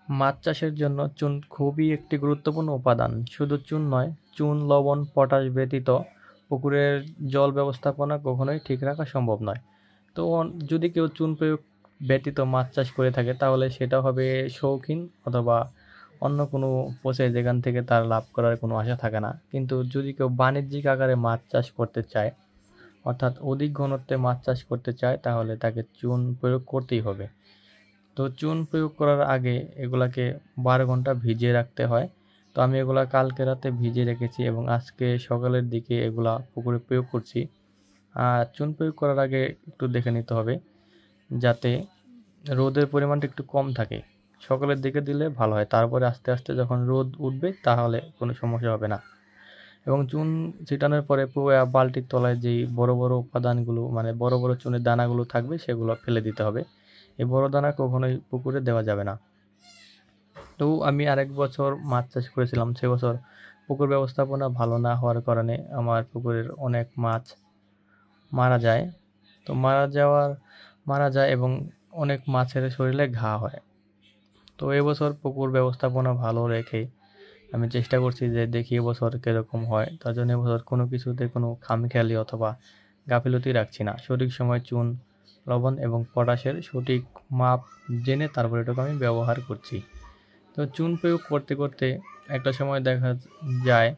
মাছ চাষের জন্য চুন খুবই একটি গুরুত্বপূর্ণ উপাদান। শুধু চুন নয়, চুন, লবণ, পটাশ ব্যতীত পুকুরের জল ব্যবস্থাপনা কখনোই ঠিক রাখা সম্ভব নয়। তো যদি কেউ চুন প্রয়োগ ব্যতীত মাছ চাষ করে থাকে তাহলে সেটা হবে শৌখিন অথবা অন্য কোনো প্রসেস, যেখান থেকে তার লাভ করার কোনো আশা থাকে না। কিন্তু যদি কেউ বাণিজ্যিক আকারে মাছ চাষ করতে চায়, অর্থাৎ অধিক ঘনত্বে মাছ চাষ করতে চায়, তাহলে তাকে চুন প্রয়োগ করতেই হবে। তো চুন প্রয়োগ করার আগে এগুলাকে 12 ঘন্টা ভিজিয়ে রাখতে হয়। তো আমি এগুলা কালকে রাতে ভিজিয়ে রেখেছি এবং আজকে সকালের দিকে এগুলা পুকুরে প্রয়োগ করছি। আর চুন প্রয়োগ করার আগে একটু দেখে নিতে হবে যাতে রোদের পরিমাণটা একটু কম থাকে। সকালের দিকে দিলে ভালো হয়, তারপরে আস্তে আস্তে যখন রোদ উঠবে তাহলে কোনো সমস্যা হবে না। এবং চুন ছিটানোর পরে পুরো বালতির তলায় যেই বড় বড় উপাদানগুলো, মানে বড় বড় চুনের দানাগুলো থাকবে, সেগুলো ফেলে দিতে হবে। এই বড় দানা কখনোই পুকুরে দেওয়া যাবে না। তো আমি আরেক বছর মাছ চাষ করেছিলাম, সে বছর পুকুর ব্যবস্থাপনা ভালো না হওয়ার কারণে আমার পুকুরের অনেক মাছ মারা যায়। তো মারা যায় এবং অনেক মাছের শরীরে ঘা হয়। তো এবছর পুকুর ব্যবস্থাপনা ভালো রেখে আমি চেষ্টা করছি যে দেখি এবছর কিরকম হয়। তার জন্য এবছর কোনো কিছুতে কোনো খামখেয়ালি অথবা গাফিলতি রাখছি না। সঠিক সময় চুন, লবণ এবং পটাশের সঠিক মাপ জেনে তারপর এটাকে আমি ব্যবহার করছি। তো চুন প্রয়োগ করতে করতে একটা সময় দেখা যায়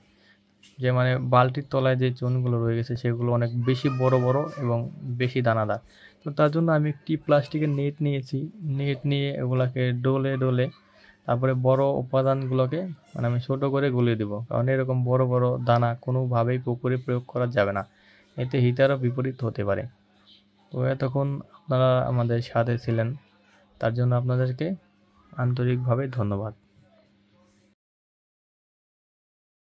যে মানে বালতির তলায় যে চুনগুলো রয়ে গেছে সেগুলো অনেক বেশি বড় বড় এবং বেশি দানাদার। তো তার জন্য আমি একটি প্লাস্টিকের নেট নিয়েছি। নেট নিয়ে এগুলাকে ডলে ডলে তারপরে বড় উপাদানগুলোকে মানে আমি ছোট করে গলিয়ে দেবো, কারণ এরকম বড় বড় দানা কোনোভাবেই পুকুরে প্রয়োগ করা যাবে না, এতে হিতারও বিপরীত হতে পারে। তো এতক্ষণ আপনারা আমাদের সাথে ছিলেন, তার জন্য আপনাদেরকে আন্তরিকভাবে ধন্যবাদ।